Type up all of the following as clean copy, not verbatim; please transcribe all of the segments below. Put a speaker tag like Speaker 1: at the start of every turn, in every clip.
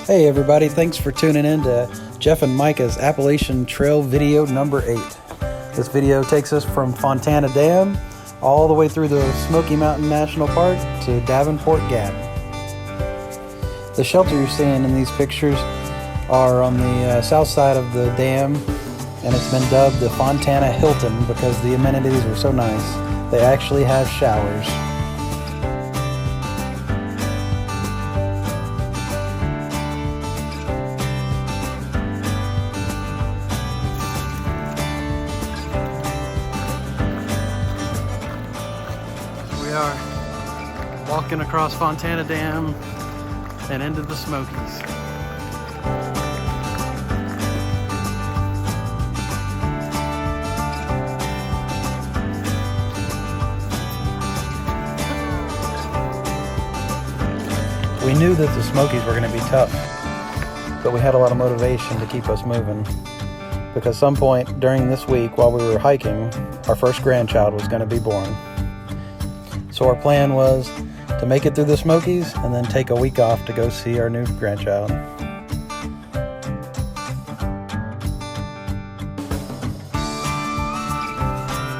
Speaker 1: Hey everybody, thanks for tuning in to Jeff and Micah's Appalachian Trail video number 8. This video takes us from Fontana Dam all the way through the Smoky Mountain National Park to Davenport Gap. The shelter you're seeing in these pictures are on the south side of the dam, and it's been dubbed the Fontana Hilton because the amenities are so nice. They actually have showers. We are walking across Fontana Dam and into the Smokies. We knew that the Smokies were going to be tough, but we had a lot of motivation to keep us moving, because some point during this week while we were hiking, our first grandchild was going to be born. So our plan was to make it through the Smokies and then take a week off to go see our new grandchild.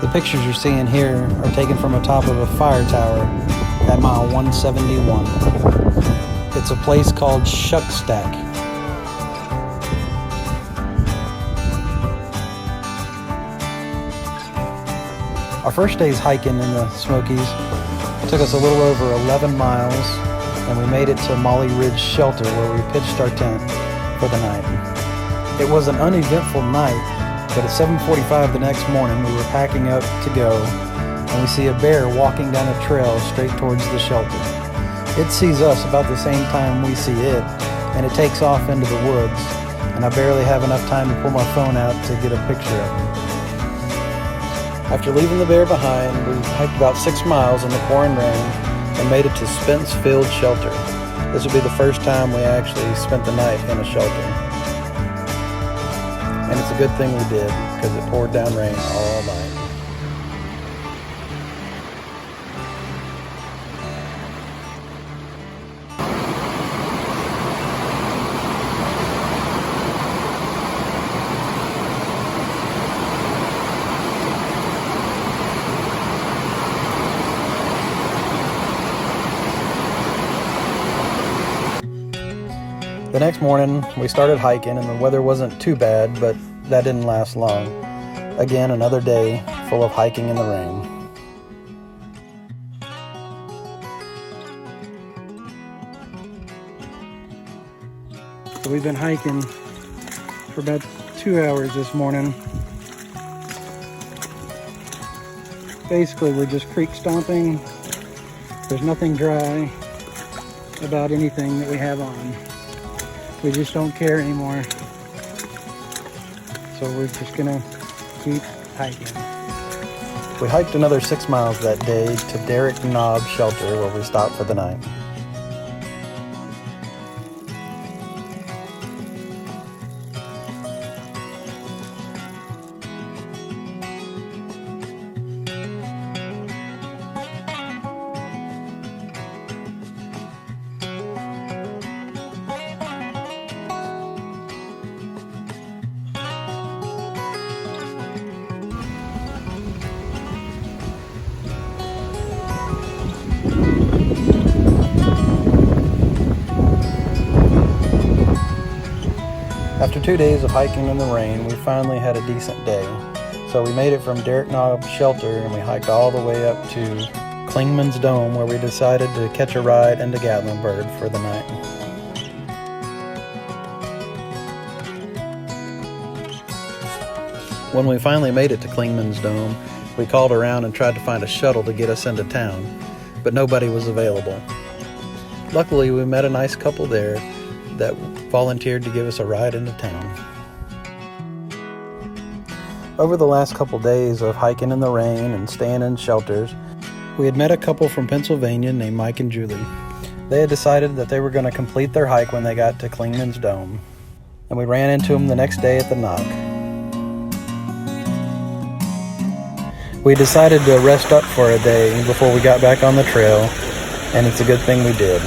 Speaker 1: The pictures you're seeing here are taken from the top of a fire tower at mile 171. It's a place called Shuckstack. Our first day's hiking in the Smokies took us a little over 11 miles, and we made it to Molly Ridge Shelter where we pitched our tent for the night. It was an uneventful night, but at 7:45 the next morning we were packing up to go, and we see a bear walking down a trail straight towards the shelter. It sees us about the same time we see it, and it takes off into the woods, and I barely have enough time to pull my phone out to get a picture of him. After leaving the bear behind, we hiked about 6 miles in the pouring rain and made it to Spence Field Shelter. This would be the first time we actually spent the night in a shelter. And it's a good thing we did, because it poured down rain all night. The next morning, we started hiking, and the weather wasn't too bad, but that didn't last long. Again, another day full of hiking in the rain. So we've been hiking for about 2 hours this morning. Basically, we're just creek stomping. There's nothing dry about anything that we have on. We just don't care anymore. So we're just gonna keep hiking. We hiked another 6 miles that day to Derrick Knob Shelter where we stopped for the night. After 2 days of hiking in the rain, we finally had a decent day. So we made it from Derrick Knob Shelter and we hiked all the way up to Clingman's Dome, where we decided to catch a ride into Gatlinburg for the night. When we finally made it to Clingman's Dome, we called around and tried to find a shuttle to get us into town, but nobody was available. Luckily, we met a nice couple there that volunteered to give us a ride into town. Over the last couple days of hiking in the rain and staying in shelters, we had met a couple from Pennsylvania named Mike and Julie. They had decided that they were going to complete their hike when they got to Clingman's Dome, and we ran into them the next day at the Knock. We decided to rest up for a day before we got back on the trail, and it's a good thing we did.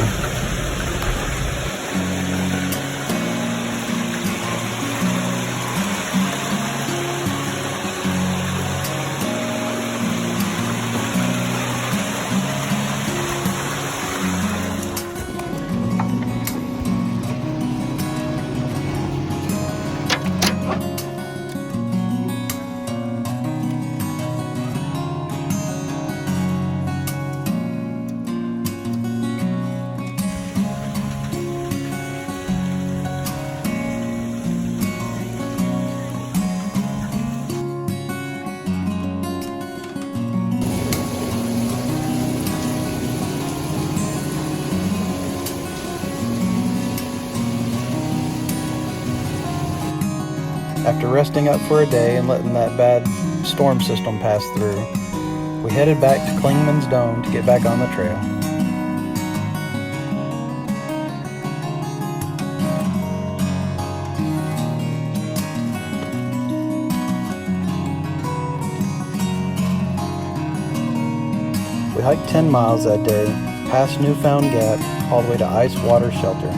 Speaker 1: After resting up for a day and letting that bad storm system pass through, we headed back to Klingman's Dome to get back on the trail. We hiked 10 miles that day, past Newfound Gap, all the way to Ice Water Shelter.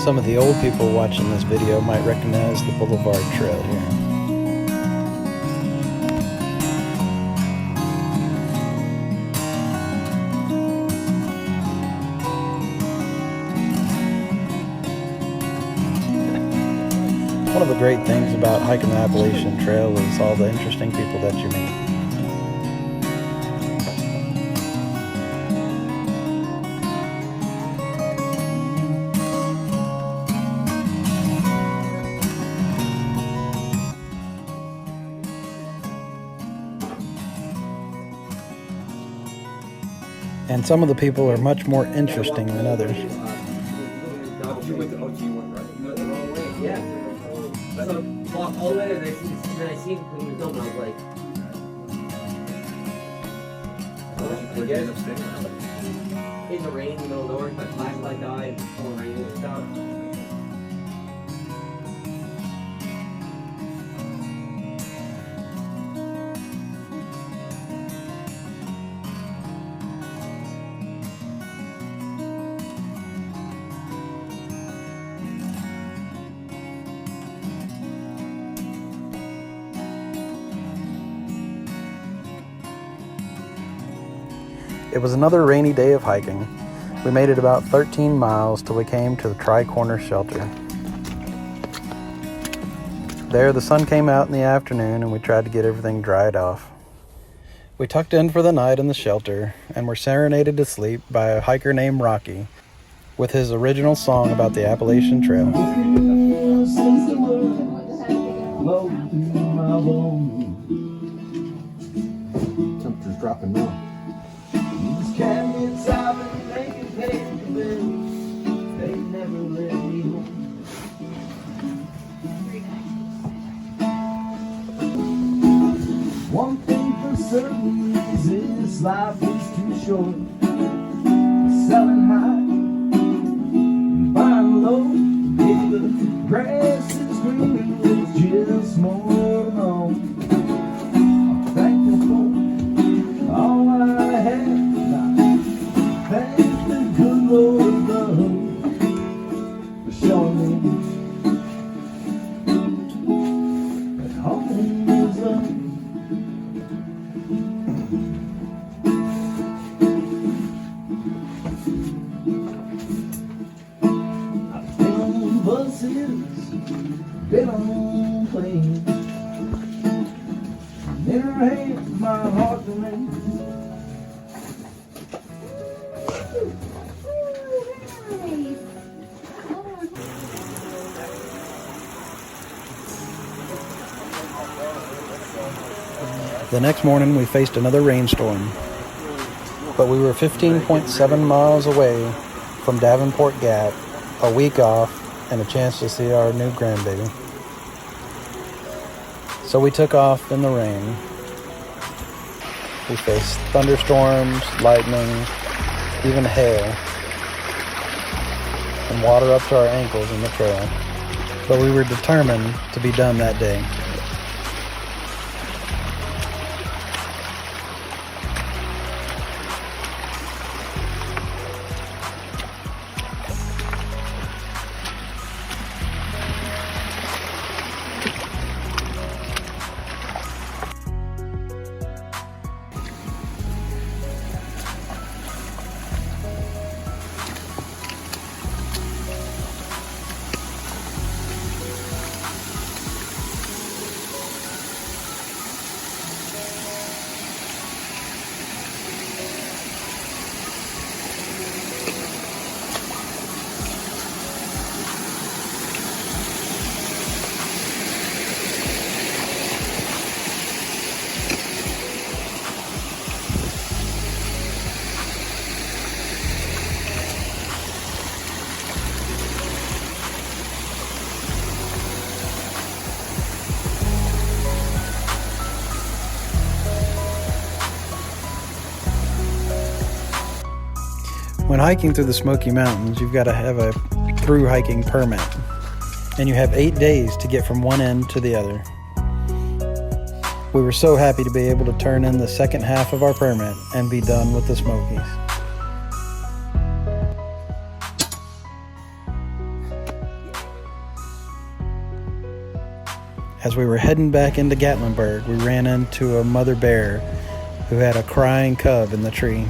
Speaker 1: Some of the old people watching this video might recognize the Boulevard Trail here. One of the great things about hiking the Appalachian Trail is all the interesting people that you meet. And some of the people are much more interesting than others.
Speaker 2: All the way, and then I seen when we were filming, I was like, in the rain, in the middle of nowhere, my flashlight died, pouring rain and stuff.
Speaker 1: It was another rainy day of hiking. We made it about 13 miles till we came to the Tri-Corner Shelter. There, the sun came out in the afternoon and we tried to get everything dried off. We tucked in for the night in the shelter and were serenaded to sleep by a hiker named Rocky with his original song about the Appalachian Trail.
Speaker 3: Temperature's dropping now.
Speaker 4: One thing for certain is this life is too short. Selling high and buying low. If the grass is green, it's just more home. I'm thankful for all I have. Thank the good Lord above for showing me that home is up. I've been on buses, been on planes, never had my heart to mend.
Speaker 1: The next morning we faced another rainstorm, but we were 15.7 miles away from Davenport Gap, a week off, and a chance to see our new grandbaby. So we took off in the rain. We faced thunderstorms, lightning, even hail, and water up to our ankles in the trail. but we were determined to be done that day. When hiking through the Smoky Mountains, you've got to have a through hiking permit, and you have 8 days to get from one end to the other. We were so happy to be able to turn in the second half of our permit and be done with the Smokies. As we were heading back into Gatlinburg, we ran into a mother bear who had a crying cub in the tree.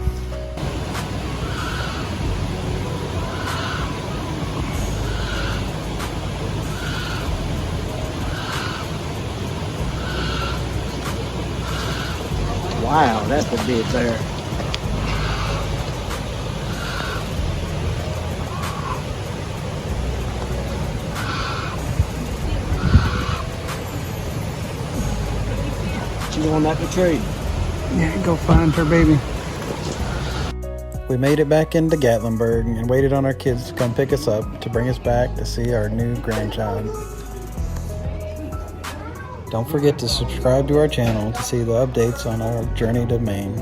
Speaker 5: Wow, that's the big bear. She's going up the tree.
Speaker 1: Yeah, go find her baby. We made it back into Gatlinburg and waited on our kids to come pick us up to bring us back to see our new grandchild. Don't forget to subscribe to our channel to see the updates on our journey to Maine.